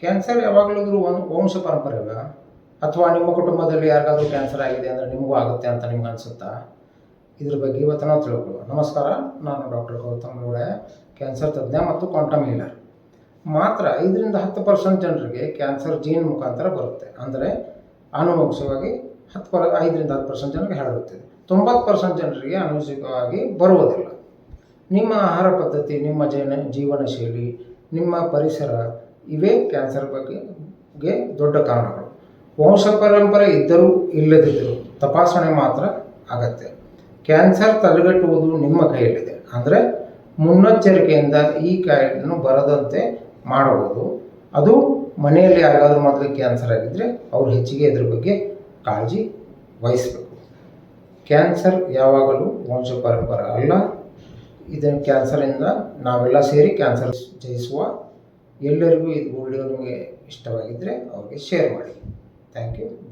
Cancer ಯಾವಾಗಲೂ ವಂಶ ಪರಂಪರೆಗ ಅಥವಾ ನಿಮ್ಮ ಕುಟುಂಬದಲ್ಲಿ ಯಾರಿಗಾದ್ರೂ ಕ್ಯಾನ್ಸರ್ ಆಗಿದೆ ಅಂದರೆ ನಿಮಗೂ ಆಗುತ್ತೆ ಅಂತ ನಿಮ್ಗೆ ಅನಿಸುತ್ತಾ? ಇದ್ರ ಬಗ್ಗೆ ಇವತ್ತು ನಾವು ತಿಳ್ಕೊಳ್ಳುವ. ನಮಸ್ಕಾರ, ನಾನು ಡಾಕ್ಟರ್ ಗೌತಮ್ ಗೌಡ, ಕ್ಯಾನ್ಸರ್ ತಜ್ಞ ಮತ್ತು ಕ್ವಾಂಟಮ್ ಹೀಲರ್. ಮಾತ್ರ 5-10% ಜನರಿಗೆ ಕ್ಯಾನ್ಸರ್ ಜೀನ್ ಮುಖಾಂತರ ಬರುತ್ತೆ, ಅಂದರೆ ಆನುವಂಶಿಕವಾಗಿ 5-10% ಜನರಿಗೆ ಹರಡುತ್ತದೆ. 90% ಜನರಿಗೆ ಆನುವಂಶಿಕವಾಗಿ ಬರುವುದಿಲ್ಲ. ನಿಮ್ಮ ಆಹಾರ ಪದ್ಧತಿ, ನಿಮ್ಮ ಜೀವನ ಶೈಲಿ, ನಿಮ್ಮ ಪರಿಸರ ಇವೇ ಕ್ಯಾನ್ಸರ್ ಬಗ್ಗೆ ದೊಡ್ಡ ಕಾರಣಗಳು. ವಂಶ ಪರಂಪರೆ ಇದ್ದರೂ ಇಲ್ಲದಿದ್ದರೂ ತಪಾಸಣೆ ಮಾತ್ರ ಅಗತ್ಯ. ಕ್ಯಾನ್ಸರ್ ತಡೆಗಟ್ಟುವುದು ನಿಮ್ಮ ಕೈಯಲ್ಲಿದೆ. ಅಂದರೆ ಮುನ್ನೆಚ್ಚರಿಕೆಯಿಂದ ಈ ಕಾಯಿಲೆಯನ್ನು ಬರದಂತೆ ಮಾಡಬಹುದು. ಅದು ಮನೆಯಲ್ಲಿ ಯಾರಿಗಾದ್ರೂ ಮೊದಲು ಕ್ಯಾನ್ಸರ್ ಆಗಿದ್ದರೆ ಅವರು ಹೆಚ್ಚಿಗೆ ಇದ್ರ ಬಗ್ಗೆ ಕಾಳಜಿ ವಹಿಸಬೇಕು. ಕ್ಯಾನ್ಸರ್ ಯಾವಾಗಲೂ ವಂಶ ಪರಂಪರೆ ಅಲ್ಲ. ಇದನ್ನು ಕ್ಯಾನ್ಸರಿಂದ ನಾವೆಲ್ಲ ಸೇರಿ ಕ್ಯಾನ್ಸರ್ ಜಯಿಸುವ. ಎಲ್ಲರಿಗೂ ಇದು ವಿಡಿಯೋ ನಿಮಗೆ ಇಷ್ಟವಾಗಿದ್ದರೆ ಅವ್ರಿಗೆ ಶೇರ್ ಮಾಡಿ. Thank you.